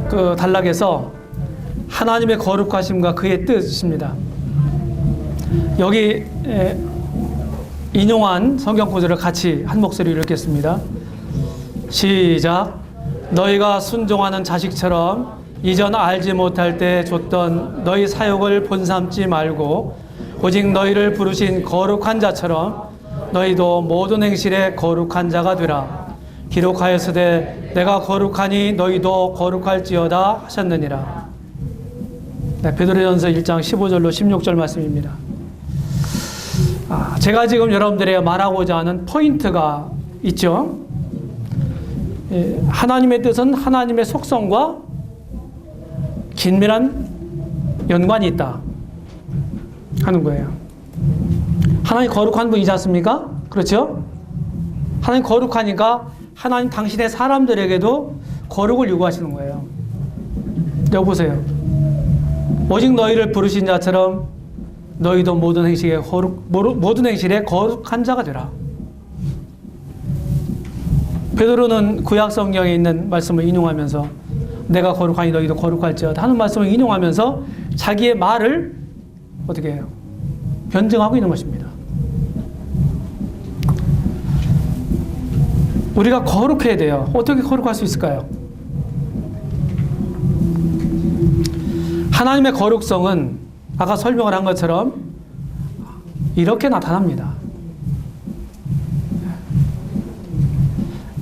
그 단락에서 하나님의 거룩하심과 그의 뜻입니다. 여기 인용한 성경 구절을 같이 한 목소리로 읽겠습니다. 시작. 너희가 순종하는 자식처럼 이전 알지 못할 때 줬던 너희 사욕을 본삼지 말고 오직 너희를 부르신 거룩한 자처럼 너희도 모든 행실에 거룩한 자가 되라. 기록하였으되 내가 거룩하니 너희도 거룩할지어다 하셨느니라. 네, 베드로전서 1장 15절로 16절 말씀입니다. 제가 지금 여러분들에게 말하고자 하는 포인트가 있죠. 하나님의 뜻은 하나님의 속성과 긴밀한 연관이 있다 하는 거예요. 하나님 거룩한 분이지 않습니까? 그렇죠? 하나님 거룩하니까 하나님 당신의 사람들에게도 거룩을 요구하시는 거예요. 여기 보세요. 오직 너희를 부르신 자처럼 너희도 모든 행실에 거룩한 자가 되라. 베드로는 구약 성경에 있는 말씀을 인용하면서 내가 거룩하니 너희도 거룩할지어다 하는 말씀을 인용하면서 자기의 말을 어떻게 해요? 변증하고 있는 것입니다. 우리가 거룩해야 돼요. 어떻게 거룩할 수 있을까요? 하나님의 거룩성은 아까 설명을 한 것처럼 이렇게 나타납니다.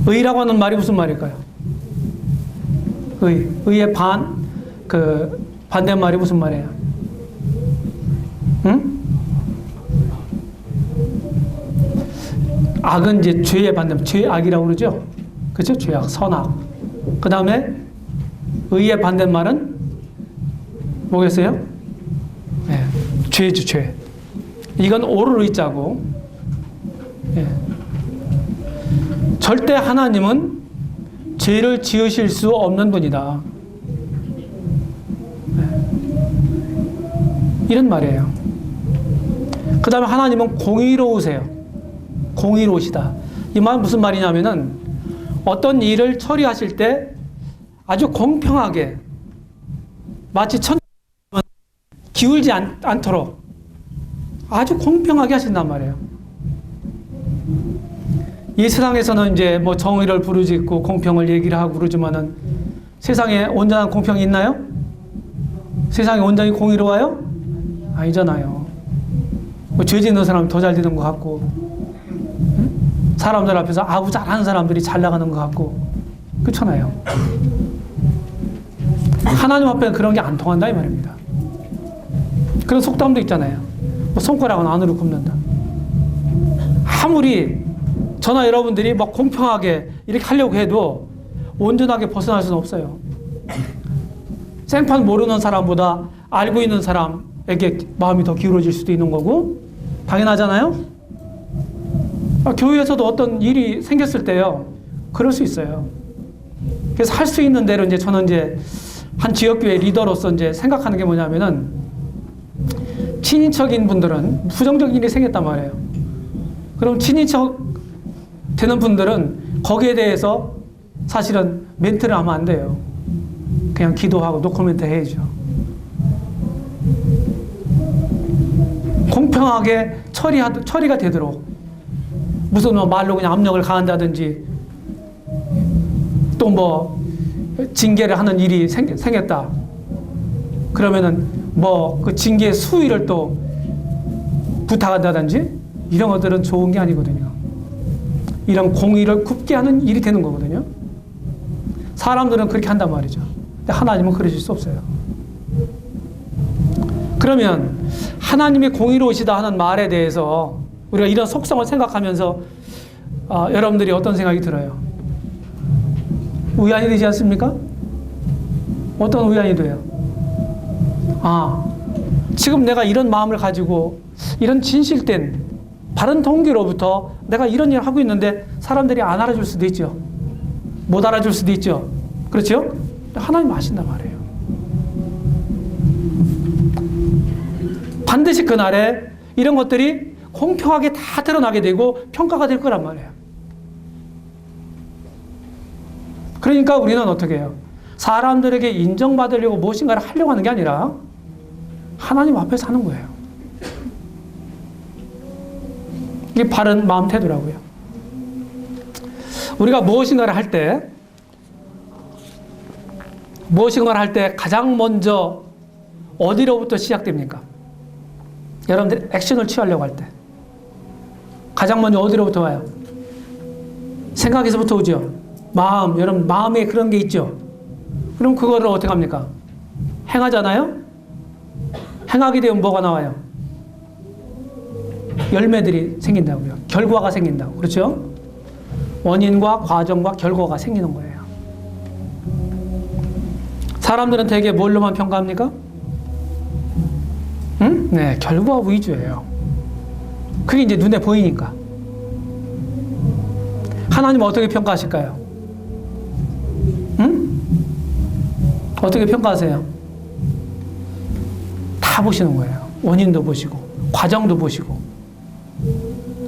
의라고 하는 말이 무슨 말일까요? 의의 반대말이 무슨 말이에요? 응? 악은 이제 죄의 반대, 죄악이라고 그러죠? 그렇죠? 죄악, 선악. 그 다음에 의의 반대말은 뭐겠어요? 네, 죄죠, 죄. 이건 오를 의자고, 네. 절대 하나님은 죄를 지으실 수 없는 분이다. 네. 이런 말이에요. 그 다음에 하나님은 공의로우세요. 공의로우시다. 이 말은 무슨 말이냐면은 어떤 일을 처리하실 때 아주 공평하게 마치 천국은 기울지 않도록 아주 공평하게 하신단 말이에요. 이 세상에서는 이제 뭐 정의를 부르짖고 공평을 얘기를 하고 그러지만은 세상에 온전한 공평이 있나요? 세상이 온전히 공의로워요? 아니잖아요. 뭐 죄 짓는 사람이 더 잘 되는 것 같고, 사람들 앞에서 아부 잘하는 사람들이 잘 나가는 것 같고, 그렇잖아요. 하나님 앞에는 그런 게 안 통한다 이 말입니다. 그런 속담도 있잖아요. 뭐 손가락은 안으로 굽는다. 아무리 저나 여러분들이 막 공평하게 이렇게 하려고 해도 온전하게 벗어날 수는 없어요. 생판 모르는 사람보다 알고 있는 사람에게 마음이 더 기울어질 수도 있는 거고, 당연하잖아요. 교회에서도 어떤 일이 생겼을 때요, 그럴 수 있어요. 그래서 할 수 있는 대로 이제 저는 이제 한 지역교회 리더로서 이제 생각하는 게 뭐냐면은, 친인척인 분들은 부정적인 일이 생겼단 말이에요. 그럼 친인척 되는 분들은 거기에 대해서 사실은 멘트를 하면 안 돼요. 그냥 기도하고 노코멘트 해야죠. 공평하게 처리가 되도록, 무슨 뭐 말로 그냥 압력을 가한다든지 또 뭐 징계를 하는 일이 생겼다. 그러면은 뭐 그 징계 수위를 또 부탁한다든지 이런 것들은 좋은 게 아니거든요. 이런 공의를 굽게 하는 일이 되는 거거든요. 사람들은 그렇게 한단 말이죠. 근데 하나님은 그러실 수 없어요. 그러면 하나님이 공의로우시다 하는 말에 대해서 우리가 이런 속성을 생각하면서 여러분들이 어떤 생각이 들어요? 의안이 되지 않습니까? 어떤 의안이 돼요? 지금 내가 이런 마음을 가지고 이런 진실된 바른 동기로부터 내가 이런 일을 하고 있는데 사람들이 안 알아줄 수도 있죠. 못 알아줄 수도 있죠. 그렇죠? 하나님 아신단 말이에요. 반드시 그날에 이런 것들이 공평하게 다 드러나게 되고 평가가 될 거란 말이에요. 그러니까 우리는 어떻게 해요? 사람들에게 인정받으려고 무엇인가를 하려고 하는 게 아니라 하나님 앞에서 하는 거예요. 이게 바른 마음 태도라고요. 우리가 무엇인가를 할 때 가장 먼저 어디로부터 시작됩니까? 여러분들이 액션을 취하려고 할 때 가장 먼저 어디로부터 와요? 생각에서부터 오죠. 마음, 여러분 마음에 그런 게 있죠. 그럼 그거를 어떻게 합니까? 행하잖아요? 행하게 되면 뭐가 나와요? 열매들이 생긴다고요. 결과가 생긴다고. 그렇죠? 원인과 과정과 결과가 생기는 거예요. 사람들은 대개 뭘로만 평가합니까? 응? 네, 결과 위주예요. 그게 이제 눈에 보이니까. 하나님 어떻게 평가하실까요? 응? 어떻게 평가하세요? 다 보시는 거예요. 원인도 보시고, 과정도 보시고,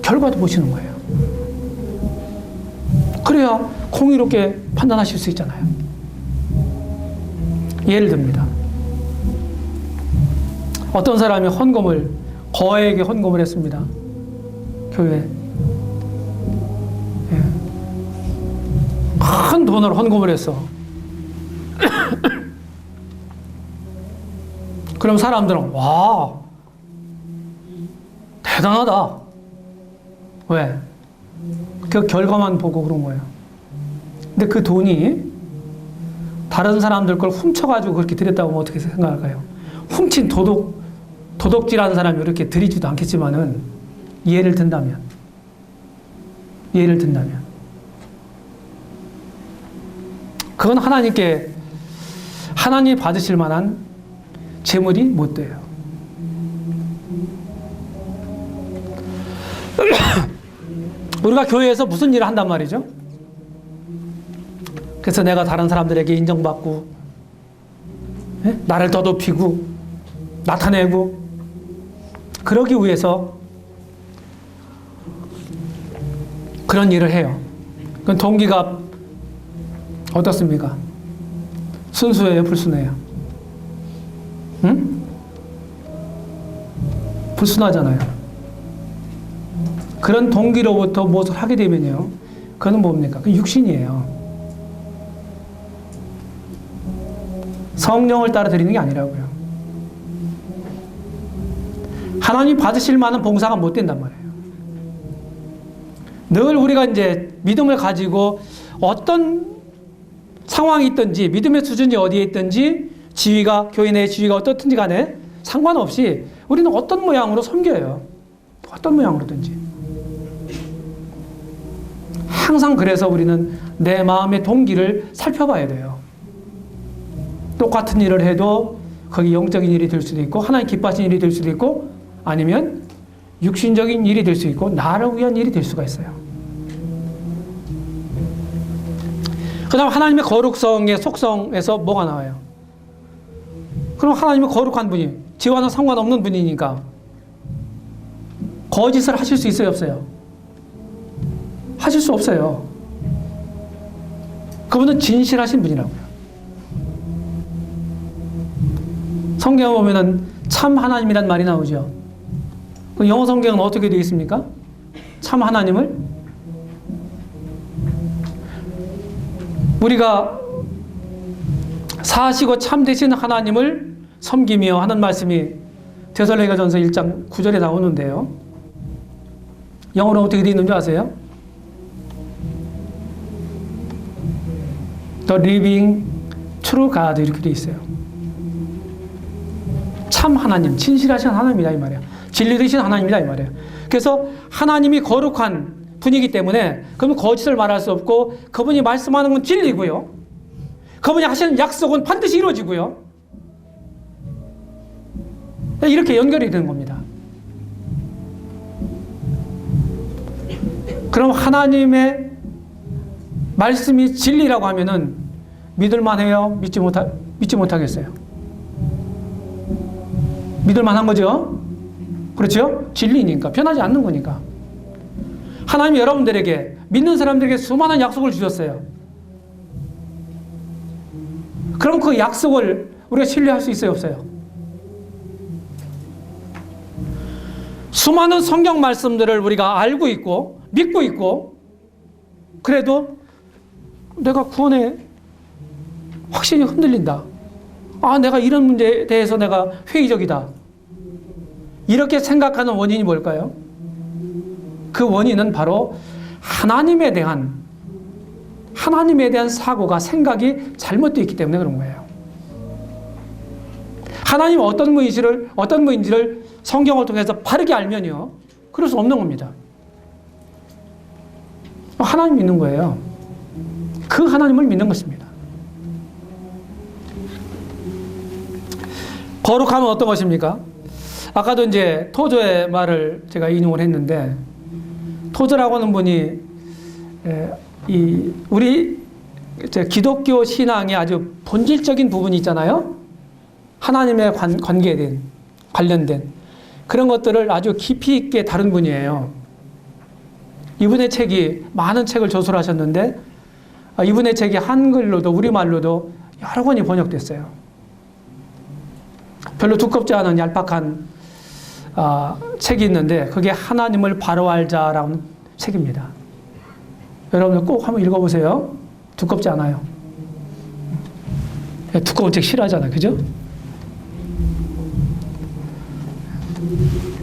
결과도 보시는 거예요. 그래야 공의롭게 판단하실 수 있잖아요. 예를 듭니다. 어떤 사람이 거액의 헌금을 했습니다. 교회에. 예. 큰 돈을 헌금을 했어. 그럼 사람들은 와 대단하다. 왜? 그 결과만 보고 그런 거예요. 근데 그 돈이 다른 사람들 걸 훔쳐가지고 그렇게 드렸다고 하면 어떻게 생각할까요? 훔친 도둑질하는 사람이 이렇게 드리지도 않겠지만은 예를 든다면 그건 하나님이 받으실 만한 재물이 못 돼요. 우리가 교회에서 무슨 일을 한단 말이죠? 그래서 내가 다른 사람들에게 인정받고, 나를 더 높이고, 나타내고, 그러기 위해서 그런 일을 해요. 그건 동기가 어떻습니까? 순수해요, 불순해요? 응? 불순하잖아요. 그런 동기로부터 무엇을 하게 되면요, 그건 뭡니까? 그 육신이에요. 성령을 따라 드리는 게 아니라고요. 하나님 받으실 만한 봉사가 못 된단 말이에요. 늘 우리가 이제 믿음을 가지고 어떤 상황이 있든지, 믿음의 수준이 어디에 있든지, 교회 내 지위가 어떻든지 간에 상관없이 우리는 어떤 모양으로 섬겨요. 어떤 모양으로든지. 항상 그래서 우리는 내 마음의 동기를 살펴봐야 돼요. 똑같은 일을 해도 거기 영적인 일이 될 수도 있고, 하나님 기뻐하시는 일이 될 수도 있고, 아니면 육신적인 일이 될 수 있고, 나를 위한 일이 될 수가 있어요. 그 다음 하나님의 거룩성의 속성에서 뭐가 나와요? 그럼 하나님은 거룩한 분이, 지와는 상관없는 분이니까 거짓을 하실 수 있어요, 없어요? 하실 수 없어요. 그분은 진실하신 분이라고요. 성경에 보면은 참 하나님이란 말이 나오죠. 그 영어 성경은 어떻게 되어 있습니까? 참 하나님을 우리가 사시고 참되신 하나님을 섬기며 하는 말씀이 데살로니가전서 1장 9절에 나오는데요. 영어로 어떻게 되어 있는지 아세요? The living true God 이렇게 되어 있어요. 참 하나님, 진실하신 하나님이다 이 말이에요. 진리 되신 하나님이다 이 말이에요. 그래서 하나님이 거룩한 분이기 때문에 그러면 거짓을 말할 수 없고, 그분이 말씀하는 건 진리고요. 그분이 하시는 약속은 반드시 이루어지고요. 이렇게 연결이 되는 겁니다. 그럼 하나님의 말씀이 진리라고 하면은 믿을만 해요? 믿지 못하겠어요? 믿을만한 거죠? 그렇죠? 진리니까, 변하지 않는 거니까. 하나님이 여러분들에게, 믿는 사람들에게 수많은 약속을 주셨어요. 그럼 그 약속을 우리가 신뢰할 수 있어요, 없어요? 수많은 성경 말씀들을 우리가 알고 있고 믿고 있고 그래도 내가 구원에 확신이 흔들린다. 내가 이런 문제에 대해서 내가 회의적이다. 이렇게 생각하는 원인이 뭘까요? 그 원인은 바로 하나님에 대한 사고가, 생각이 잘못되어 있기 때문에 그런 거예요. 하나님 어떤 분인지를 성경을 통해서 바르게 알면요, 그럴 수 없는 겁니다. 하나님 믿는 거예요. 그 하나님을 믿는 것입니다. 거룩함은 어떤 것입니까? 아까도 이제 토저의 말을 제가 인용을 했는데, 토저라고 하는 분이 우리 기독교 신앙의 아주 본질적인 부분이 있잖아요. 하나님의 관련된 그런 것들을 아주 깊이 있게 다룬 분이에요. 이분의 책이 많은 책을 저술하셨는데, 이분의 책이 한글로도 우리말로도 여러 권이 번역됐어요. 별로 두껍지 않은 얄팍한 책이 있는데, 그게 하나님을 바로 알자라는 책입니다. 여러분들 꼭 한번 읽어보세요. 두껍지 않아요. 두꺼운 책 싫어하잖아요. 그죠?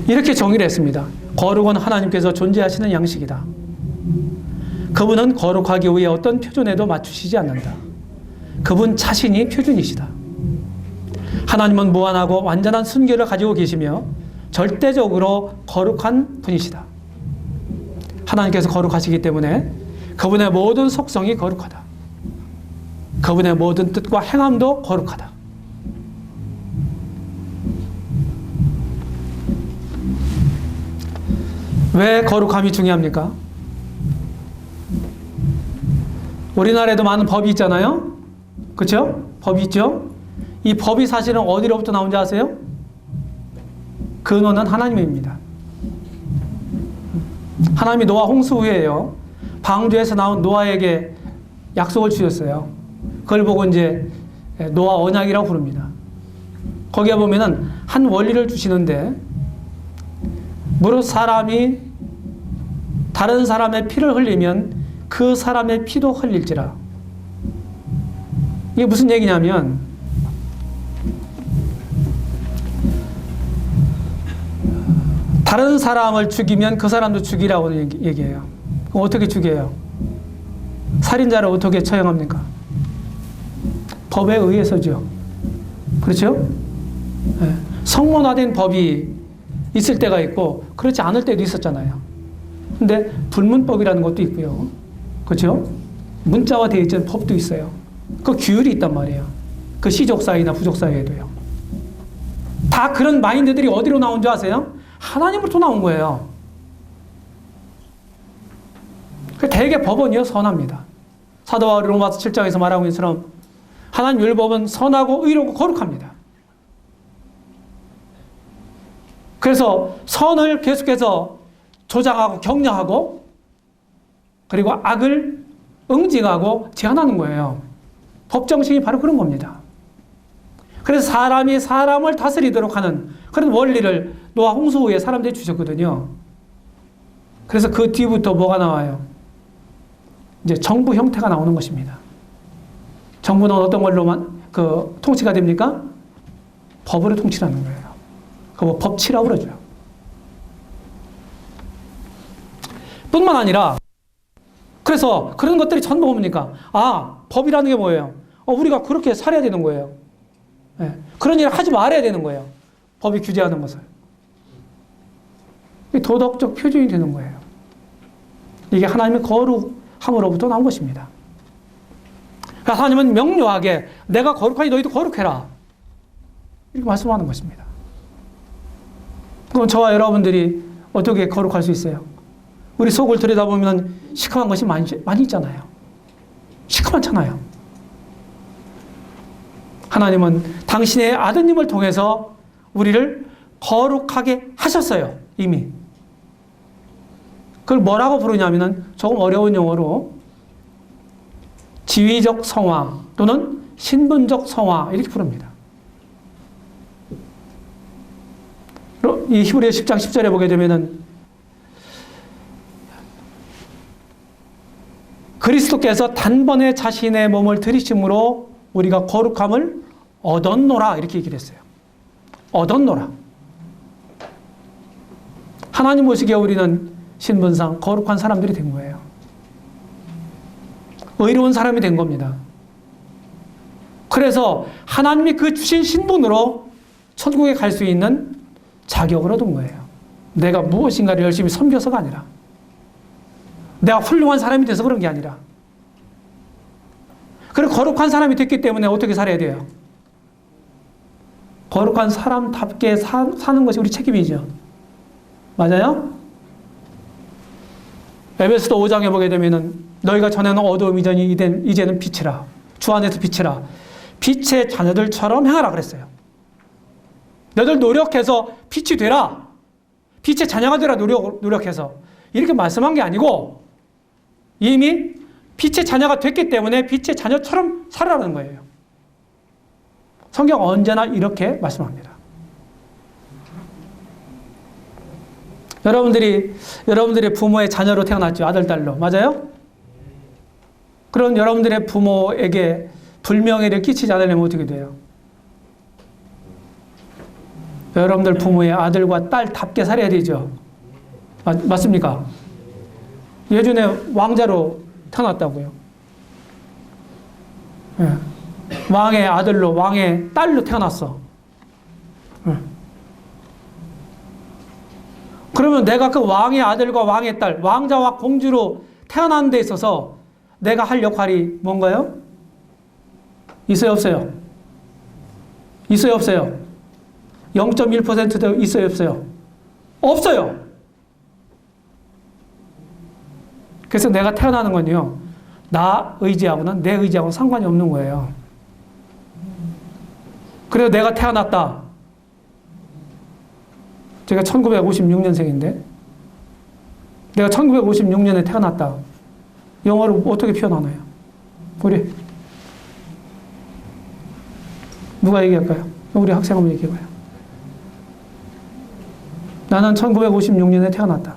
이렇게 정의를 했습니다. 거룩은 하나님께서 존재하시는 양식이다. 그분은 거룩하기 위해 어떤 표준에도 맞추시지 않는다. 그분 자신이 표준이시다. 하나님은 무한하고 완전한 순결을 가지고 계시며 절대적으로 거룩한 분이시다. 하나님께서 거룩하시기 때문에 그분의 모든 속성이 거룩하다. 그분의 모든 뜻과 행함도 거룩하다. 왜 거룩함이 중요합니까? 우리나라에도 많은 법이 있잖아요. 그렇죠? 법이 있죠? 이 법이 사실은 어디로부터 나온지 아세요? 근원은 하나님입니다. 하나님이 노아 홍수 후에요, 방주에서 나온 노아에게 약속을 주셨어요. 그걸 보고 이제 노아 언약이라고 부릅니다. 거기에 보면은 한 원리를 주시는데, 무릇 사람이 다른 사람의 피를 흘리면 그 사람의 피도 흘릴지라. 이게 무슨 얘기냐면, 다른 사람을 죽이면 그 사람도 죽이라고 얘기해요. 그럼 어떻게 죽여요? 살인자를 어떻게 처형합니까? 법에 의해서죠. 그렇죠? 네. 성문화된 법이 있을 때가 있고 그렇지 않을 때도 있었잖아요. 근데 불문법이라는 것도 있고요. 그렇죠? 문자화 되어 있는 법도 있어요. 그 규율이 있단 말이에요. 그 시족 사이나 부족 사이에도요. 다 그런 마인드들이 어디로 나온 줄 아세요? 하나님으로부터 나온 거예요. 대개 법은요, 선합니다. 사도 바울이 로마서 7장에서 말하고 있는 것처럼 하나님 율법은 선하고 의롭고 거룩합니다. 그래서 선을 계속해서 조장하고 격려하고, 그리고 악을 응징하고 제한하는 거예요. 법정신이 바로 그런 겁니다. 그래서 사람이 사람을 다스리도록 하는 그런 원리를 노아 홍수 후에 사람들이 주셨거든요. 그래서 그 뒤부터 뭐가 나와요? 이제 정부 형태가 나오는 것입니다. 정부는 어떤 걸로만 통치가 됩니까? 법으로 통치하는 거예요. 그거 법치라고 그러죠. 뿐만 아니라, 그래서 그런 것들이 전부 뭡니까? 법이라는 게 뭐예요? 우리가 그렇게 살아야 되는 거예요. 네. 그런 일을 하지 말아야 되는 거예요. 법이 규제하는 것을. 도덕적 표준이 되는 거예요. 이게 하나님의 거룩함으로부터 나온 것입니다. 그러니까 하나님은 명료하게 내가 거룩하니 너희도 거룩해라, 이렇게 말씀하는 것입니다. 그럼 저와 여러분들이 어떻게 거룩할 수 있어요? 우리 속을 들여다보면 시큼한 것이 많이 있잖아요. 시큼하잖아요. 하나님은 당신의 아드님을 통해서 우리를 거룩하게 하셨어요. 이미. 그걸 뭐라고 부르냐면은 조금 어려운 용어로 지위적 성화 또는 신분적 성화 이렇게 부릅니다. 이 히브리서 10장 10절에 보게 되면은 그리스도께서 단번에 자신의 몸을 들이심으로 우리가 거룩함을 얻었노라 이렇게 얘기를 했어요. 얻었노라. 하나님 보시기에 우리는 신분상 거룩한 사람들이 된 거예요. 의로운 사람이 된 겁니다. 그래서 하나님이 그 주신 신분으로 천국에 갈 수 있는 자격을 얻은 거예요. 내가 무엇인가를 열심히 섬겨서가 아니라, 내가 훌륭한 사람이 돼서 그런 게 아니라, 그리고 거룩한 사람이 됐기 때문에 어떻게 살아야 돼요? 거룩한 사람답게 사는 것이 우리 책임이죠. 맞아요? 에베소서 5장에 보게 되면은 너희가 전에는 어두움이더니 이제는 빛이라, 주 안에서 빛이라, 빛의 자녀들처럼 행하라 그랬어요. 너희들 노력해서 빛이 되라, 빛의 자녀가 되라, 노력해서 이렇게 말씀한 게 아니고 이미 빛의 자녀가 됐기 때문에 빛의 자녀처럼 살아라는 거예요. 성경 언제나 이렇게 말씀합니다. 여러분들이 부모의 자녀로 태어났죠. 아들, 딸로. 맞아요? 그런 여러분들의 부모에게 불명예를 끼치지 않으려면 어떻게 돼요? 여러분들 부모의 아들과 딸답게 살아야 되죠. 맞습니까? 예전에 왕자로 태어났다고요. 네. 왕의 아들로, 왕의 딸로 태어났어. 네. 그러면 내가 그 왕의 아들과 왕의 딸, 왕자와 공주로 태어난 데 있어서 내가 할 역할이 뭔가요? 있어요, 없어요? 있어요, 없어요? 0.1%도 있어요, 없어요? 없어요. 그래서 내가 태어나는 건요, 나 의지하고는 내 의지하고는 상관이 없는 거예요. 그래서 내가 태어났다. 제가 1956년생인데 내가 1956년에 태어났다. 영어로 어떻게 표현하나요? 우리 누가 얘기할까요? 우리 학생 한번 얘기해봐요. 나는 1956년에 태어났다.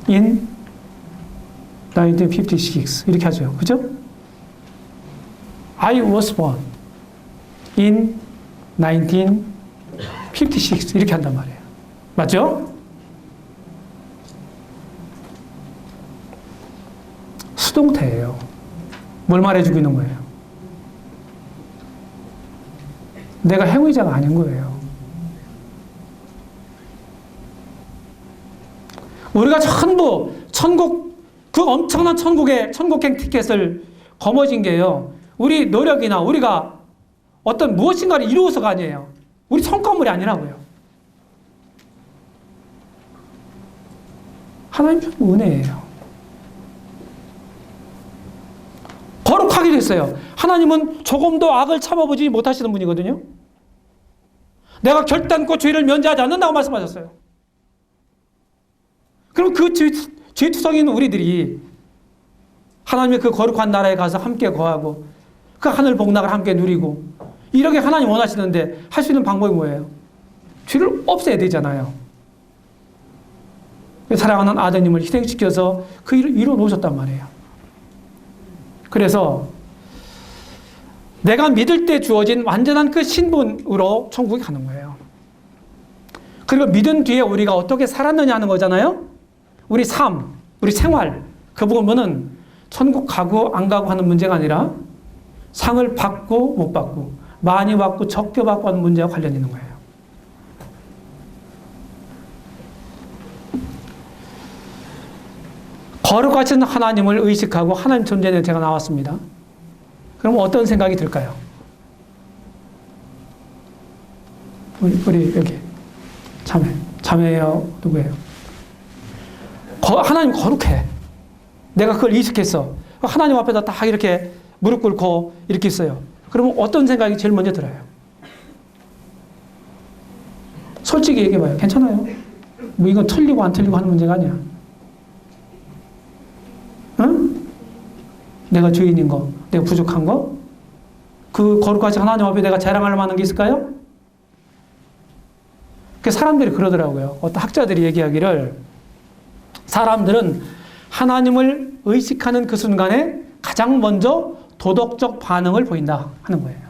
In 1956 이렇게 하죠. 그죠? I was born in 1956 이렇게 한단 말이에요. 맞죠? 수동태예요. 뭘 말해주고 있는 거예요? 내가 행위자가 아닌 거예요. 우리가 전부 그 엄청난 천국행 티켓을 거머쥔 게요, 우리 노력이나 우리가 어떤 무엇인가를 이루어서가 아니에요. 우리 성과물이 아니라고요. 하나님 준 은혜예요. 거룩하게 됐어요. 하나님은 조금도 악을 참아보지 못하시는 분이거든요. 내가 결단코 죄를 면제하지 않는다고 말씀하셨어요. 그럼 그 죄투성인 우리들이 하나님의 그 거룩한 나라에 가서 함께 거하고 그 하늘 복락을 함께 누리고 이렇게 하나님 원하시는데 할 수 있는 방법이 뭐예요? 죄를 없애야 되잖아요. 사랑하는 아드님을 희생시켜서 그 일을 이루어 놓으셨단 말이에요. 그래서 내가 믿을 때 주어진 완전한 그 신분으로 천국에 가는 거예요. 그리고 믿은 뒤에 우리가 어떻게 살았느냐 하는 거잖아요. 우리 삶, 우리 생활, 그 부분은 천국 가고 안 가고 하는 문제가 아니라 상을 받고 못 받고 많이 받고 적게 받고 하는 문제와 관련이 있는 거예요. 거룩하신 하나님을 의식하고 하나님 존재에 제가 나왔습니다. 그럼 어떤 생각이 들까요? 우리 여기 자매예요? 누구예요? 하나님 거룩해. 내가 그걸 의식했어. 하나님 앞에다 딱 이렇게 무릎 꿇고 이렇게 있어요. 그러면 어떤 생각이 제일 먼저 들어요? 솔직히 얘기해봐요. 괜찮아요. 뭐 이건 틀리고 안 틀리고 하는 문제가 아니야. 응? 내가 죄인인 거, 내가 부족한 거, 그 거룩하신 하나님 앞에 내가 자랑할 만한 게 있을까요? 그 사람들이 그러더라고요. 어떤 학자들이 얘기하기를 사람들은 하나님을 의식하는 그 순간에 가장 먼저 도덕적 반응을 보인다 하는 거예요.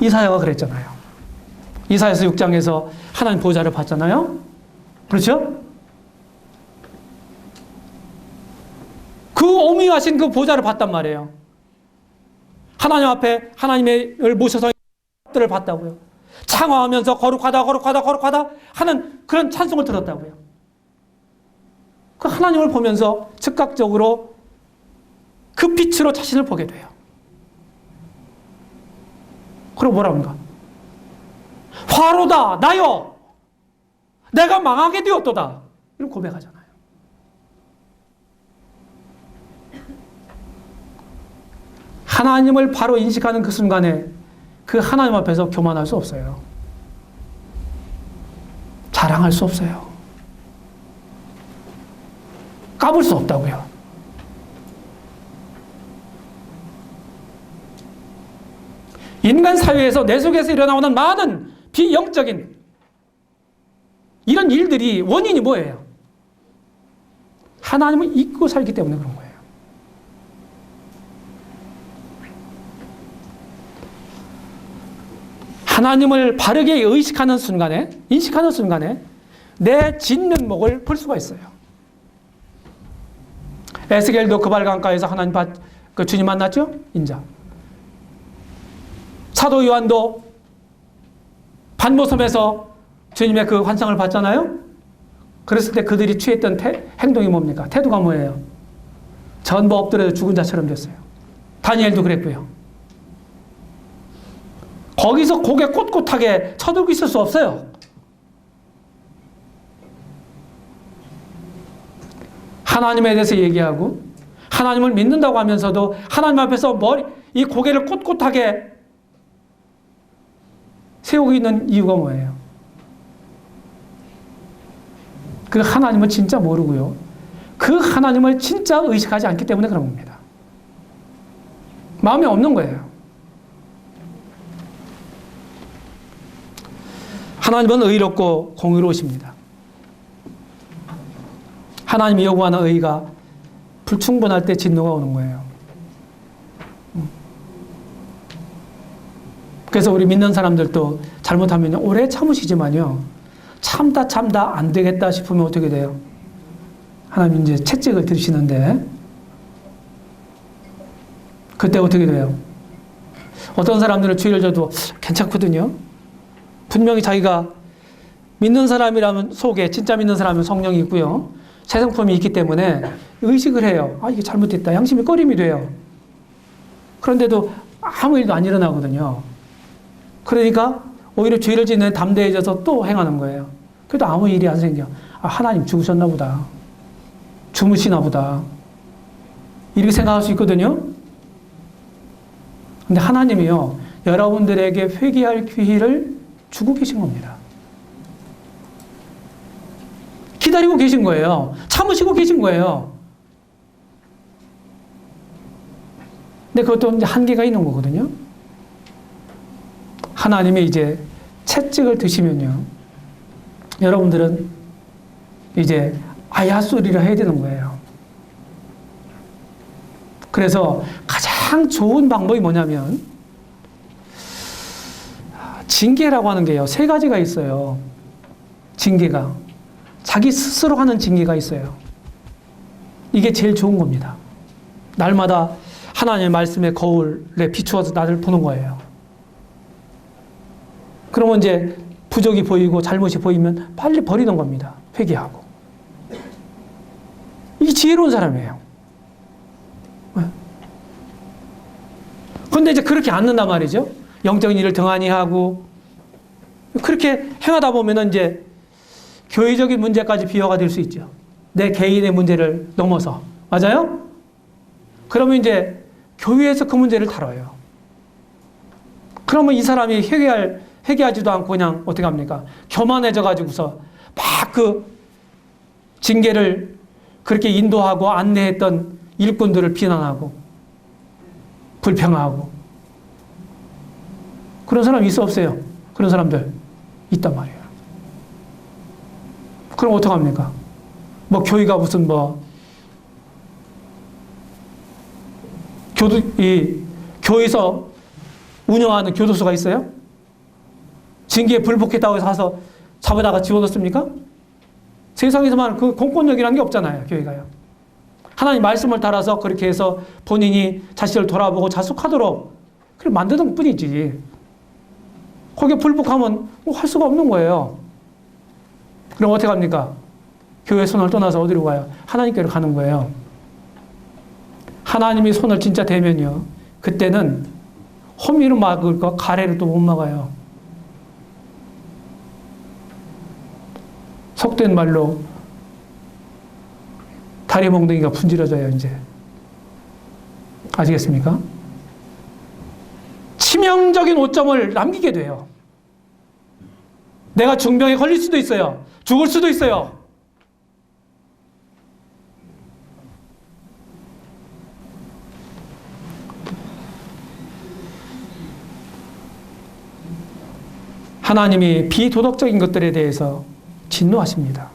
이사야가 그랬잖아요. 이사야서 6장에서 하나님 보좌를 봤잖아요. 그렇죠? 그 오미하신 그 보좌를 봤단 말이에요. 하나님 앞에 하나님을 모셔서 들을 봤다고요. 창화하면서 거룩하다 거룩하다 거룩하다 하는 그런 찬송을 들었다고요. 그 하나님을 보면서 즉각적으로 그 빛으로 자신을 보게 돼요. 그리고 뭐라 합니까? 화로다 나여 내가 망하게 되었도다 이런 고백하잖아요. 하나님을 바로 인식하는 그 순간에 그 하나님 앞에서 교만할 수 없어요. 자랑할 수 없어요. 까불 수 없다고요. 인간 사회에서 내 속에서 일어나오는 많은 비영적인 이런 일들이 원인이 뭐예요? 하나님을 잊고 살기 때문에 그런 거예요. 하나님을 바르게 의식하는 순간에, 인식하는 순간에 내 짖는 목을 풀 수가 있어요. 에스겔도 그발강가에서 하나님 그 주님 만났죠? 인자. 사도 요한도 반모섬에서 주님의 그 환상을 봤잖아요? 그랬을 때 그들이 취했던 행동이 뭡니까? 태도가 뭐예요? 전부 엎드려 죽은 자처럼 됐어요. 다니엘도 그랬고요. 거기서 고개 꼿꼿하게 쳐들고 있을 수 없어요. 하나님에 대해서 얘기하고 하나님을 믿는다고 하면서도 하나님 앞에서 이 고개를 꼿꼿하게 세우고 있는 이유가 뭐예요? 그 하나님을 진짜 모르고요. 그 하나님을 진짜 의식하지 않기 때문에 그런 겁니다. 마음에 없는 거예요. 하나님은 의롭고 공의로우십니다. 하나님이 요구하는 의가 불충분할 때 진노가 오는 거예요. 그래서 우리 믿는 사람들도 잘못하면 오래 참으시지만요. 참다 안 되겠다 싶으면 어떻게 돼요? 하나님 이제 채찍을 들으시는데 그때 어떻게 돼요? 어떤 사람들은 주의를 줘도 괜찮거든요. 분명히 자기가 믿는 사람이라면 속에 진짜 믿는 사람은 성령이 있고요. 새 성품이 있기 때문에 의식을 해요. 아, 이게 잘못됐다. 양심이 꺼림이 돼요. 그런데도 아무 일도 안 일어나거든요. 그러니까 오히려 죄를 짓는 담대해져서 또 행하는 거예요. 그래도 아무 일이 안 생겨. 아, 하나님 죽으셨나 보다. 주무시나 보다. 이렇게 생각할 수 있거든요. 근데 하나님이요. 여러분들에게 회개할 기회를 주고 계신 겁니다. 기다리고 계신 거예요. 참으시고 계신 거예요. 근데 그것도 이제 한계가 있는 거거든요. 하나님이 이제 채찍을 드시면요. 여러분들은 이제 아야 소리를 해야 되는 거예요. 그래서 가장 좋은 방법이 뭐냐면 징계라고 하는 게요. 세 가지가 있어요. 징계가. 자기 스스로 하는 징계가 있어요. 이게 제일 좋은 겁니다. 날마다 하나님의 말씀의 거울에 비추어서 나를 보는 거예요. 그러면 이제 부족이 보이고 잘못이 보이면 빨리 버리는 겁니다. 회개하고. 이게 지혜로운 사람이에요. 그런데 이제 그렇게 않는단 말이죠. 영적인 일을 등한히 하고 그렇게 행하다 보면은 이제 교회적인 문제까지 비화가 될 수 있죠. 내 개인의 문제를 넘어서. 맞아요? 그러면 이제 교회에서 그 문제를 다뤄요. 그러면 이 사람이 회개하지도 않고 그냥 어떻게 합니까? 교만해져 가지고서 막 그 징계를 그렇게 인도하고 안내했던 일꾼들을 비난하고 불평하고 그런 사람 있어 없어요? 그런 사람들 있단 말이에요. 그럼 어떡합니까? 뭐 교회가 무슨 교회에서 운영하는 교도소가 있어요? 징계에 불복했다고 해서 가서 잡아다가 집어넣습니까? 세상에서만 그 공권력이라는 게 없잖아요, 교회가요. 하나님 말씀을 따라서 그렇게 해서 본인이 자신을 돌아보고 자숙하도록 그렇게 만드는 뿐이지. 거기에 불복하면 할 수가 없는 거예요. 그럼 어떻게 합니까? 교회 손을 떠나서 어디로 가요? 하나님께로 가는 거예요. 하나님이 손을 진짜 대면요. 그때는 호미를 막을 거 가래를 또 못 막아요. 속된 말로 다리 몽둥이가 분질러져요, 이제. 아시겠습니까? 치명적인 오점을 남기게 돼요. 내가 중병에 걸릴 수도 있어요. 죽을 수도 있어요. 하나님이 비도덕적인 것들에 대해서 진노하십니다.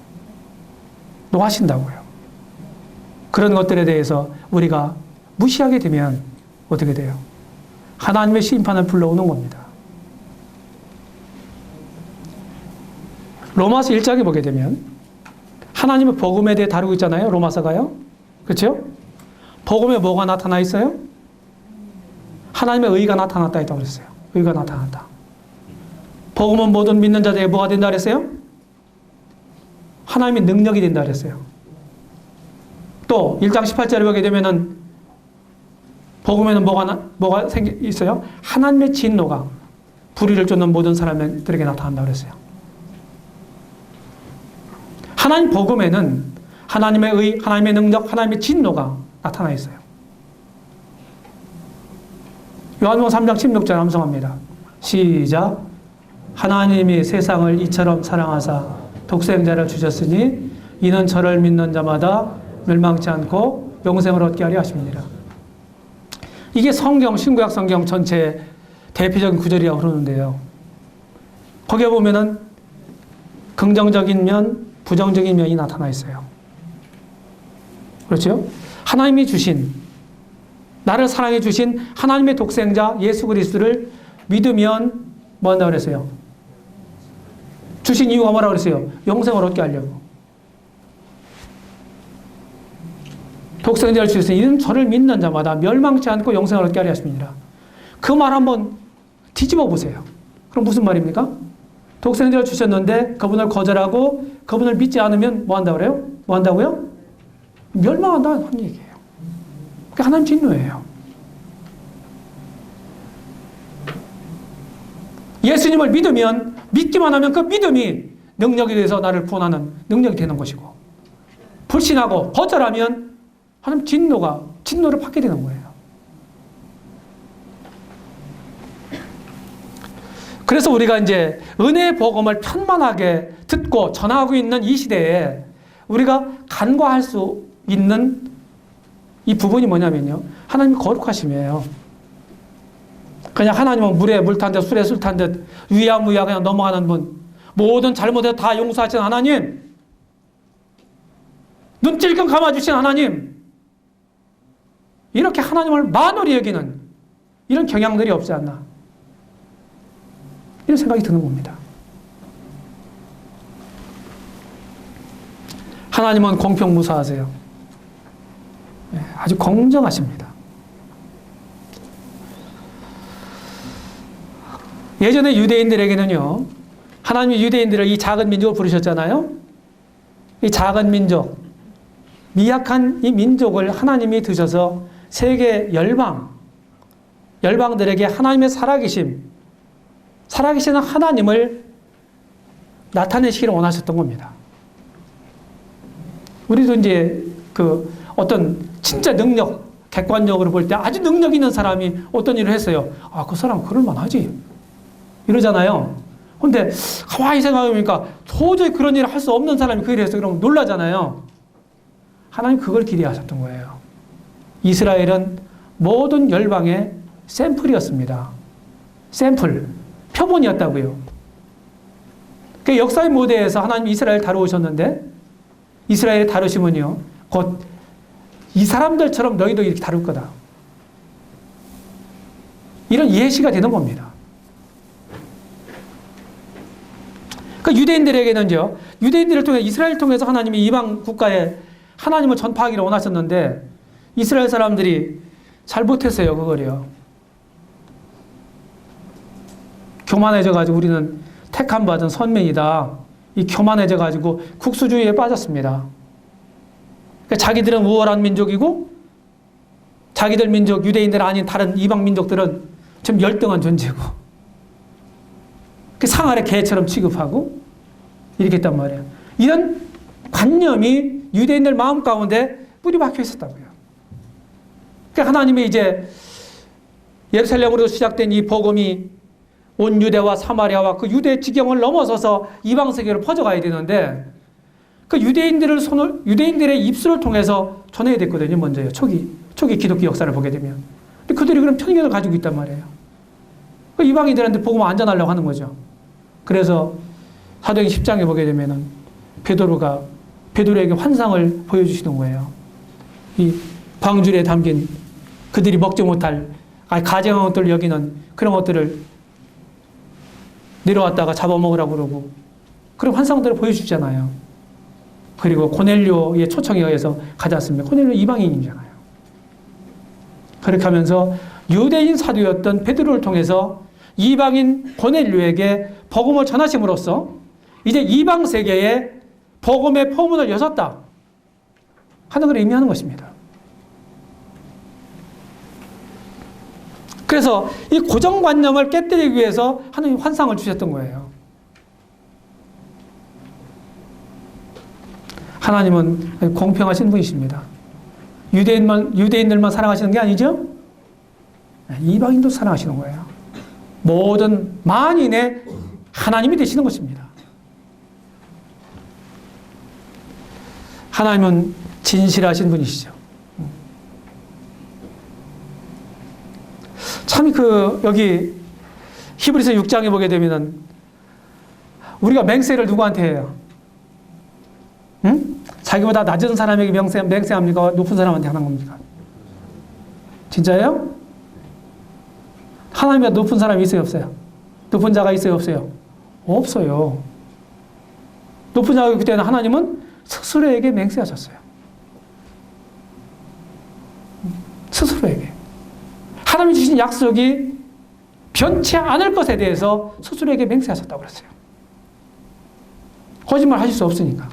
노하신다고요. 그런 것들에 대해서 우리가 무시하게 되면 어떻게 돼요? 하나님의 심판을 불러오는 겁니다. 로마서 1장에 보게 되면 하나님의 복음에 대해 다루고 있잖아요. 로마서가요. 그렇죠? 복음에 뭐가 나타나 있어요? 하나님의 의가 나타났다 했다고 그랬어요. 의가 나타났다. 복음은 모든 믿는 자들에게 뭐가 된다 그랬어요? 하나님의 능력이 된다 그랬어요. 또 1장 18절에 보게 되면은 복음에는 뭐가 있어요? 하나님의 진노가 불의를 쫓는 모든 사람들에게 나타난다 그랬어요. 하나님 복음에는 하나님의 의, 하나님의 능력, 하나님의 진노가 나타나 있어요. 요한복음 3장 16절 암송합니다. 시작. 하나님이 세상을 이처럼 사랑하사 독생자를 주셨으니 이는 저를 믿는 자마다 멸망치 않고 영생을 얻게 하려 하십니다. 이게 성경, 신구약 성경 전체 대표적인 구절이라고 그러는데요. 거기에 보면은 긍정적인 면, 부정적인 면이 나타나 있어요. 그렇죠? 하나님이 주신, 나를 사랑해 주신 하나님의 독생자 예수 그리스도를 믿으면 뭐 한다고 그랬어요? 주신 이유가 뭐라고 그랬어요? 영생을 얻게 하려고. 독생자를 주셨으니 이는 저를 믿는 자마다 멸망치 않고 영생을 얻게 하려 하십니다. 그 말 한번 뒤집어 보세요. 그럼 무슨 말입니까? 독생자를 주셨는데 그분을 거절하고 그분을 믿지 않으면 뭐 한다고 그래요? 뭐 한다고요? 멸망한다는 얘기예요. 그게 하나님 진노예요. 예수님을 믿으면, 믿기만 하면 그 믿음이 능력이 돼서 나를 구원하는 능력이 되는 것이고, 불신하고 거절하면 하나님 진노를 받게 되는 거예요. 그래서 우리가 이제 은혜의 복음을 편만하게 듣고 전하고 있는 이 시대에 우리가 간과할 수 있는 이 부분이 뭐냐면요. 하나님이 거룩하심이에요. 그냥 하나님은 물에 물 탄 듯 술에 술 탄 듯 위야무야 그냥 넘어가는 분, 모든 잘못에 다 용서하신 하나님, 눈 찔끔 감아주신 하나님, 이렇게 하나님을 만홀히 여기는 이런 경향들이 없지 않나, 이런 생각이 드는 겁니다. 하나님은 공평무사하세요. 아주 공정하십니다. 예전에 유대인들에게는요, 하나님이 유대인들을 이 작은 민족을 부르셨잖아요. 이 작은 민족, 미약한 이 민족을 하나님이 드셔서 세계 열방들에게 하나님의 살아계시는 하나님을 나타내시기를 원하셨던 겁니다. 우리도 이제 그 어떤 진짜 능력, 객관적으로 볼 때 아주 능력 있는 사람이 어떤 일을 했어요. 아, 그 사람 그럴만하지, 이러잖아요. 근데 가만히 생각해보니까 도저히 그런 일을 할 수 없는 사람이 그 일을 했어. 그러면 놀라잖아요. 하나님 그걸 기대하셨던 거예요. 이스라엘은 모든 열방의 샘플이었습니다. 샘플, 표본이었다고요. 그 역사의 무대에서 하나님이 이스라엘 다루셨는데 이스라엘을 다루시면요, 곧 이 사람들처럼 너희도 이렇게 다룰 거다. 이런 예시가 되는 겁니다. 그 유대인들에게는요, 유대인들을 통해 이스라엘을 통해서 하나님이 이방 국가에 하나님을 전파하기를 원하셨는데 이스라엘 사람들이 잘 못했어요. 그거를요. 교만해져가지고 우리는 택함 받은 선민이다. 이 교만해져가지고 국수주의에 빠졌습니다. 그러니까 자기들은 우월한 민족이고 자기들 민족, 유대인들 아닌 다른 이방 민족들은 좀 열등한 존재고 상 아래 개처럼 취급하고 이렇게 했단 말이에요. 이런 관념이 유대인들 마음 가운데 뿌리 박혀 있었다고요. 그러니까 하나님이 이제 예루살렘으로 시작된 이 복음이 온 유대와 사마리아와 그 유대 지경을 넘어서서 이방 세계로 퍼져가야 되는데 그 유대인들의 입술을 통해서 전해야 됐거든요. 먼저요. 초기 기독교 역사를 보게 되면. 근데 그들이 그런 편견을 가지고 있단 말이에요. 그 이방인들한테 복음 안 전하려고 하는 거죠. 그래서 사도행 10장에 보게 되면은 베드로에게 환상을 보여주시는 거예요. 이 방줄에 담긴 그들이 먹지 못할 가증한 것들을 여기는 그런 것들을 내려왔다가 잡아먹으라고 그러고 그런 환상들을 보여주잖아요. 그리고 고넬료의 초청에 의해서 가지 않습니까? 고넬료 이방인이잖아요. 그렇게 하면서 유대인 사도였던 베드로를 통해서 이방인 고넬료에게 복음을 전하심으로써 이제 이방 세계에 복음의 포문을 여셨다 하는 걸 의미하는 것입니다. 그래서 이 고정관념을 깨뜨리기 위해서 하나님 환상을 주셨던 거예요. 하나님은 공평하신 분이십니다. 유대인들만 사랑하시는 게 아니죠? 이방인도 사랑하시는 거예요. 모든 만인의 하나님이 되시는 것입니다. 하나님은 진실하신 분이시죠. 참 여기 히브리서 6장에 보게 되면은 우리가 맹세를 누구한테 해요? 응? 자기보다 낮은 사람에게 맹세합니까? 높은 사람한테 하는 겁니까? 진짜예요? 하나님보다 높은 사람이 있어요, 없어요? 높은 자가 있어요, 없어요? 없어요. 높은 자가 있기 때문에 하나님은 스스로에게 맹세하셨어요. 스스로에게. 하나님이 주신 약속이 변치 않을 것에 대해서 스스로에게 맹세하셨다고 그랬어요. 거짓말 하실 수 없으니까.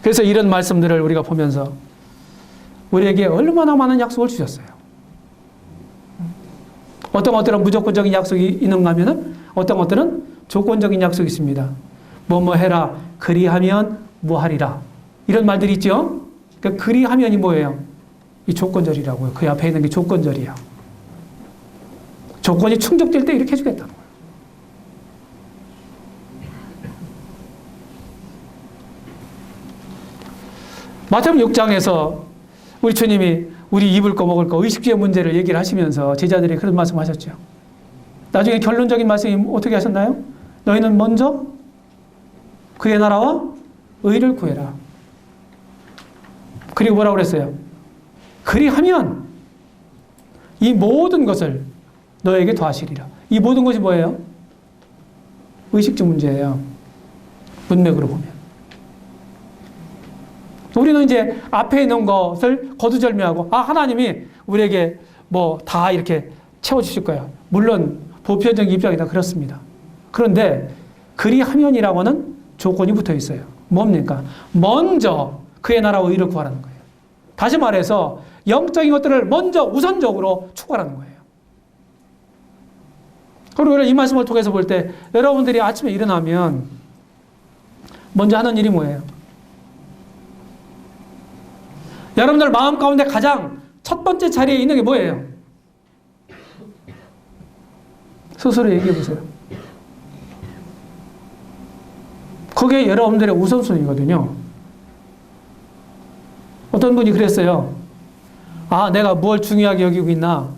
그래서 이런 말씀들을 우리가 보면서 우리에게 얼마나 많은 약속을 주셨어요. 어떤 것들은 무조건적인 약속이 있는가 하면은 어떤 것들은 조건적인 약속이 있습니다. 뭐뭐 해라, 그리하면 뭐하리라. 이런 말들이 있죠. 그러니까 그리하면이 뭐예요? 이 조건절이라고요. 그 앞에 있는 게 조건절이야. 조건이 충족될 때 이렇게 해주겠다는 거예요. 마태복음 6장에서 우리 주님이 우리 입을 거 먹을 거 의식주의 문제를 얘기를 하시면서 제자들이 그런 말씀 하셨죠. 나중에 결론적인 말씀이 어떻게 하셨나요? 너희는 먼저 그의 나라와 의를 구해라. 그리고 뭐라고 그랬어요? 그리하면 이 모든 것을 너에게 더하시리라. 이 모든 것이 뭐예요? 의식주 문제예요. 문맥으로 보면. 우리는 이제 앞에 있는 것을 거두절미하고 하나님이 우리에게 뭐 다 이렇게 채워주실 거야. 물론 보편적인 입장이다 그렇습니다. 그런데 그리하면이라고 하는 조건이 붙어 있어요. 뭡니까? 먼저 그의 나라와 의를 구하라는 거예요. 다시 말해서 영적인 것들을 먼저 우선적으로 추구하라는 거예요. 그리고 이 말씀을 통해서 볼 때 여러분들이 아침에 일어나면 먼저 하는 일이 뭐예요? 여러분들 마음 가운데 가장 첫 번째 자리에 있는 게 뭐예요? 스스로 얘기해 보세요. 그 그게 여러분들의 우선순위거든요. 어떤 분이 그랬어요. 아, 내가 뭘 중요하게 여기고 있나?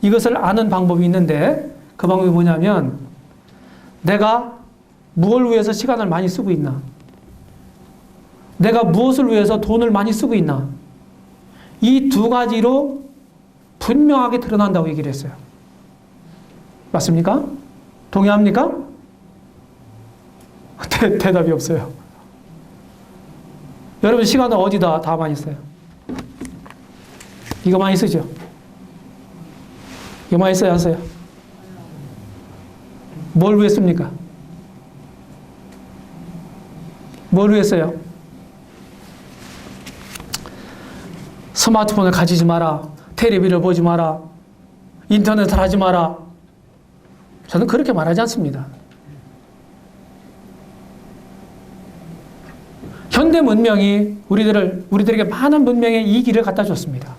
이것을 아는 방법이 있는데 그 방법이 뭐냐면 내가 무엇을 위해서 시간을 많이 쓰고 있나? 내가 무엇을 위해서 돈을 많이 쓰고 있나? 이 두 가지로 분명하게 드러난다고 얘기를 했어요. 맞습니까? 동의합니까? 대답이 없어요. 여러분 시간을 어디다 다 많이 써요? 이거 많이 쓰죠? 이거 많이 써야 하세요? 뭘 위해 씁니까? 뭘 위해 써요? 스마트폰을 가지지 마라. 텔레비를 보지 마라. 인터넷을 하지 마라. 저는 그렇게 말하지 않습니다. 현대 문명이 우리들에게 많은 문명의 이기를 갖다 줬습니다.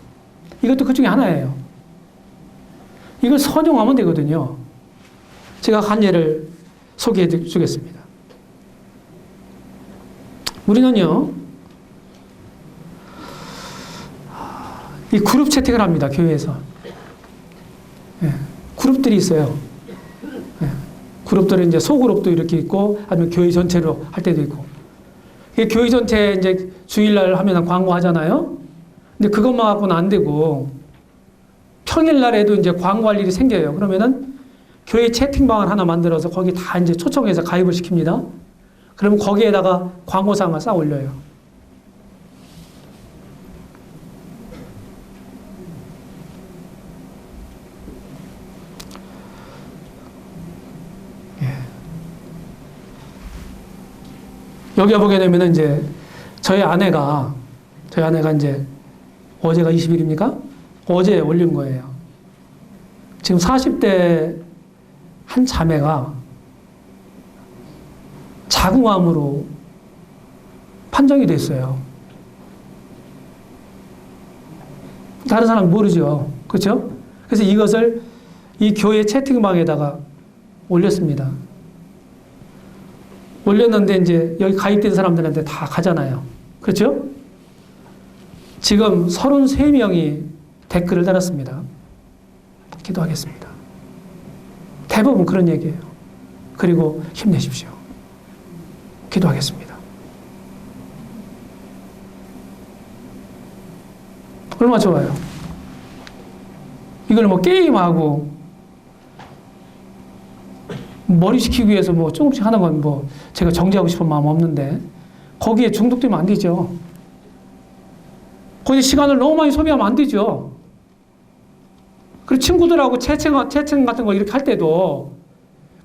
이것도 그 중에 하나예요. 이걸 선용하면 되거든요. 제가 한 예를 소개해 주겠습니다. 우리는요, 이 그룹 채팅을 합니다. 교회에서. 예, 그룹들이 있어요. 예, 그룹들은 이제 소그룹도 이렇게 있고, 아니면 교회 전체로 할 때도 있고. 교회 전체 이제 주일날 하면 광고 하잖아요. 근데 그것만 갖고는 안 되고, 평일날에도 이제 광고할 일이 생겨요. 그러면은 교회 채팅방을 하나 만들어서 거기 다 이제 초청해서 가입을 시킵니다. 그러면 거기에다가 광고상을 쌓아 올려요. 여기 보게 되면은 이제 저희 아내가 이제 어제가 20일입니까? 어제 올린 거예요. 지금 40대 한 자매가 자궁암으로 판정이 됐어요. 다른 사람 모르죠. 그렇죠? 그래서 이것을 이 교회 채팅방에다가 올렸습니다. 올렸는데 이제 여기 가입된 사람들한테 다 가잖아요. 그렇죠? 지금 33명이 댓글을 달았습니다. 기도하겠습니다. 대부분 그런 얘기예요. 그리고 힘내십시오. 기도하겠습니다. 얼마나 좋아요. 이걸 뭐 게임하고 머리 식히기 위해서 뭐 조금씩 하는 건 뭐 제가 정지하고 싶은 마음 없는데 거기에 중독되면 안 되죠. 거기에 시간을 너무 많이 소비하면 안 되죠. 그리고 친구들하고 채팅 같은 거 이렇게 할 때도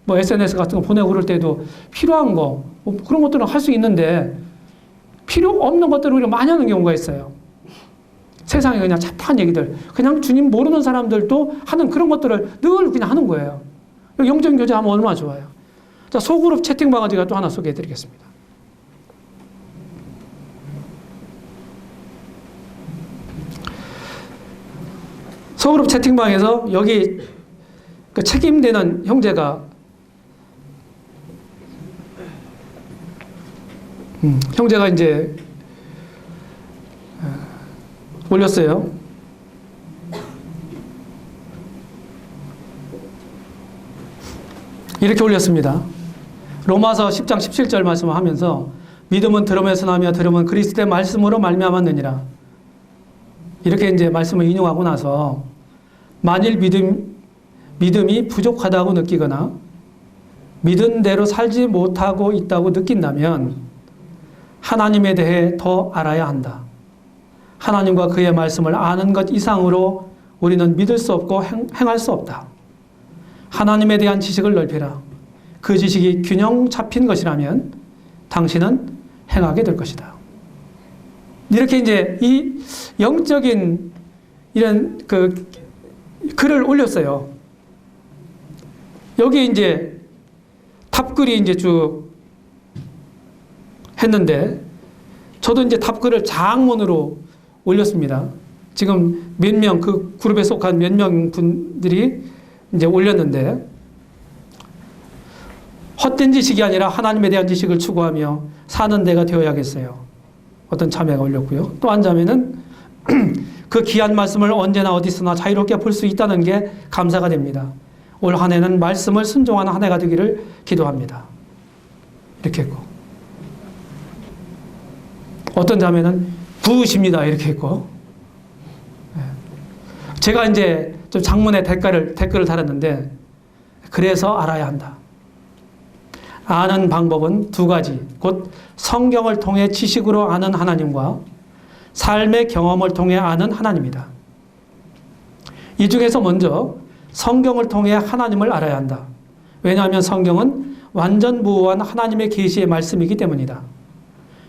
뭐 SNS 같은 거 보내고 그럴 때도 필요한 거 뭐 그런 것들은 할 수 있는데 필요 없는 것들을 우리가 많이 하는 경우가 있어요. 세상에 그냥 잡다한 얘기들 그냥 주님 모르는 사람들도 하는 그런 것들을 늘 그냥 하는 거예요. 영적 교제하면 얼마나 좋아요. 자, 소그룹 채팅방을 제가 또 하나 소개해 드리겠습니다. 소그룹 채팅방에서 여기 그 책임되는 형제가 형제가 이제 올렸어요. 이렇게 올렸습니다. 로마서 10장 17절 말씀을 하면서 믿음은 들음에서 나며 들음은 그리스도의 말씀으로 말미암았느니라. 이렇게 이제 말씀을 인용하고 나서 만일 믿음이 부족하다고 느끼거나 믿은 대로 살지 못하고 있다고 느낀다면 하나님에 대해 더 알아야 한다. 하나님과 그의 말씀을 아는 것 이상으로 우리는 믿을 수 없고 행할 수 없다. 하나님에 대한 지식을 넓히라. 그 지식이 균형 잡힌 것이라면 당신은 행하게 될 것이다. 이렇게 이제 이 영적인 이런 그 글을 올렸어요. 여기 이제 답글이 이제 쭉 했는데 저도 이제 답글을 장문으로 올렸습니다. 지금 몇 명, 그 그룹에 속한 몇 명 분들이 이제 올렸는데 헛된 지식이 아니라 하나님에 대한 지식을 추구하며 사는 데가 되어야겠어요. 어떤 자매가 올렸고요. 또 한 자매는 그 귀한 말씀을 언제나 어디서나 자유롭게 볼 수 있다는 게 감사가 됩니다. 올 한 해는 말씀을 순종하는 한 해가 되기를 기도합니다. 이렇게 했고, 어떤 자매는 부으십니다. 이렇게 했고, 제가 이제 좀 장문의 댓글을 달았는데, 그래서 알아야 한다. 아는 방법은 두 가지, 곧 성경을 통해 지식으로 아는 하나님과 삶의 경험을 통해 아는 하나님이다. 이 중에서 먼저 성경을 통해 하나님을 알아야 한다. 왜냐하면 성경은 완전 무오한 하나님의 계시의 말씀이기 때문이다.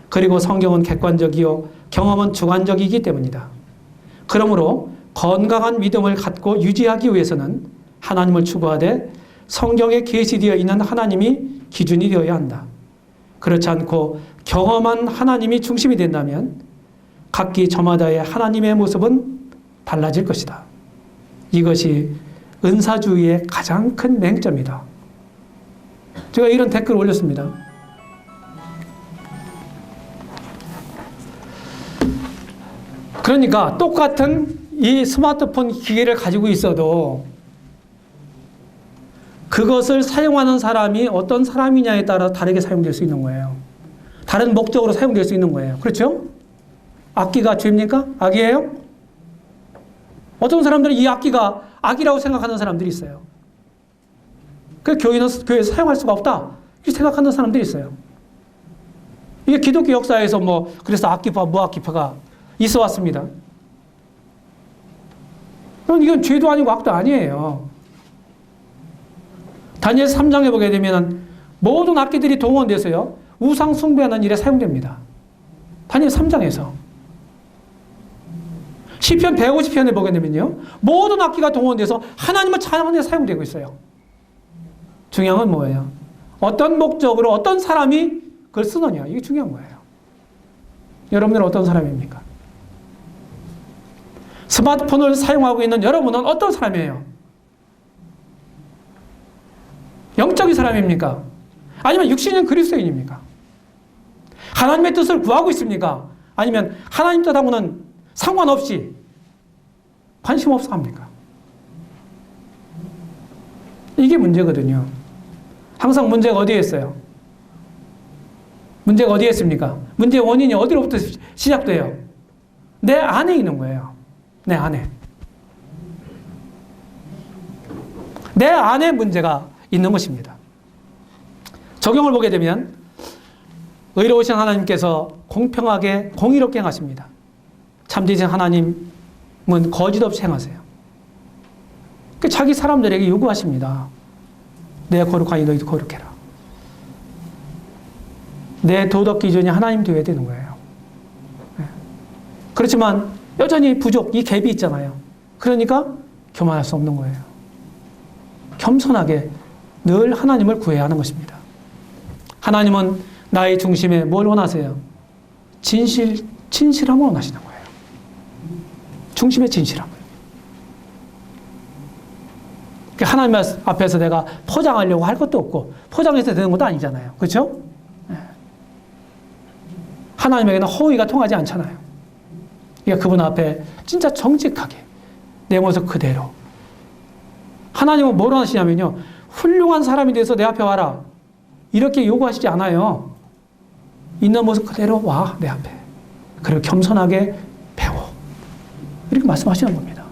그리고 성경은 객관적이요 경험은 주관적이기 때문이다. 그러므로 건강한 믿음을 갖고 유지하기 위해서는 하나님을 추구하되 성경에 계시되어 있는 하나님이 기준이 되어야 한다. 그렇지 않고 경험한 하나님이 중심이 된다면 각기 저마다의 하나님의 모습은 달라질 것이다. 이것이 은사주의의 가장 큰 맹점이다. 제가 이런 댓글을 올렸습니다. 그러니까 똑같은 이 스마트폰 기계를 가지고 있어도 그것을 사용하는 사람이 어떤 사람이냐에 따라 다르게 사용될 수 있는 거예요. 다른 목적으로 사용될 수 있는 거예요. 그렇죠? 악기가 죄입니까? 악이에요? 어떤 사람들은 이 악기가 악이라고 생각하는 사람들이 있어요. 그 교회에서 사용할 수가 없다. 이렇게 생각하는 사람들이 있어요. 이게 기독교 역사에서 그래서 악기파, 무악기파가 있어 왔습니다. 그럼 이건 죄도 아니고 악도 아니에요. 다니엘 3장에 보게 되면 모든 악기들이 동원돼서요, 우상 숭배하는 일에 사용됩니다. 다니엘 3장에서. 시편 150편에 보게 되면요, 모든 악기가 동원돼서 하나님을 찬양하는 데 사용되고 있어요. 중요한 건 뭐예요? 어떤 목적으로 어떤 사람이 그걸 쓰느냐, 이게 중요한 거예요. 여러분들은 어떤 사람입니까? 스마트폰을 사용하고 있는 여러분은 어떤 사람이에요? 영적인 사람입니까? 아니면 육신인 그리스도인입니까? 하나님의 뜻을 구하고 있습니까? 아니면 하나님 뜻하고는 상관없이 관심 없어 합니까? 이게 문제거든요. 항상 문제가 어디에 있어요? 문제가 어디에 있습니까? 문제의 원인이 어디로부터 시작돼요? 내 안에 있는 거예요. 내 안에. 내 안에 문제가 있는 것입니다. 적용을 보게 되면 의로우신 하나님께서 공평하게 공의롭게 행하십니다. 참되신 하나님은 거짓 없이 행하세요. 자기 사람들에게 요구하십니다. 내 거룩하니 너희도 거룩해라. 내 도덕 기준이 하나님 되어야 되는 거예요. 그렇지만 여전히 부족, 이 갭이 있잖아요. 그러니까 교만할 수 없는 거예요. 겸손하게 늘 하나님을 구해야 하는 것입니다. 하나님은 나의 중심에 뭘 원하세요? 진실함을 원하시는 거예요. 중심의 진실함을. 하나님 앞에서 내가 포장하려고 할 것도 없고 포장해서 되는 것도 아니잖아요. 그렇죠? 하나님에게는 허위가 통하지 않잖아요. 그러니까 그분 앞에 진짜 정직하게 내 모습 그대로. 하나님은 뭘 원하시냐면요, 훌륭한 사람이 돼서 내 앞에 와라, 이렇게 요구하시지 않아요. 있는 모습 그대로 와, 내 앞에. 그리고 겸손하게 배워. 이렇게 말씀하시는 겁니다.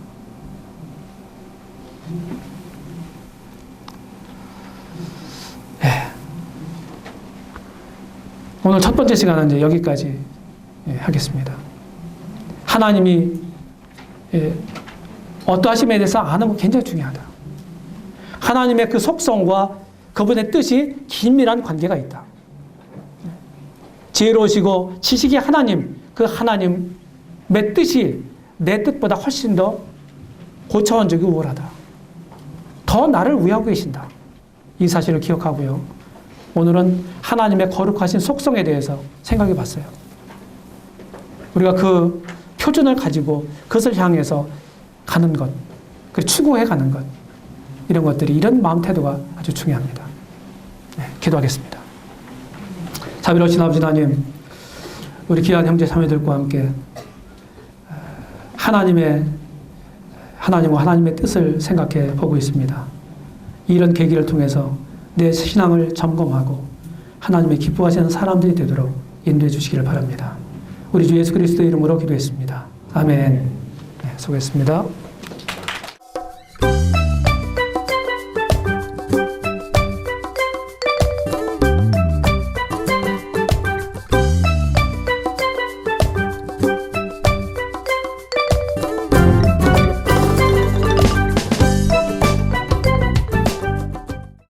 오늘 첫 번째 시간은 이제 여기까지 하겠습니다. 하나님이 어떠하심에 대해서 아는 건 굉장히 중요하다. 하나님의 그 속성과 그분의 뜻이 긴밀한 관계가 있다. 지혜로우시고 지식이 하나님, 그 하나님의 뜻이 내 뜻보다 훨씬 더 고차원적이고 우월하다. 더 나를 위하고 계신다. 이 사실을 기억하고요. 오늘은 하나님의 거룩하신 속성에 대해서 생각해 봤어요. 우리가 그 표준을 가지고 그것을 향해서 가는 것, 그리고 추구해 가는 것, 이런 것들이, 이런 마음 태도가 아주 중요합니다. 네. 기도하겠습니다. 자비로우신 아버지 하나님, 우리 귀한 형제 자매들과 함께 하나님과 하나님의 뜻을 생각해 보고 있습니다. 이런 계기를 통해서 내 신앙을 점검하고 하나님의 기뻐하시는 사람들이 되도록 인도해 주시기를 바랍니다. 우리 주 예수 그리스도의 이름으로 기도했습니다. 아멘. 네, 수고했습니다.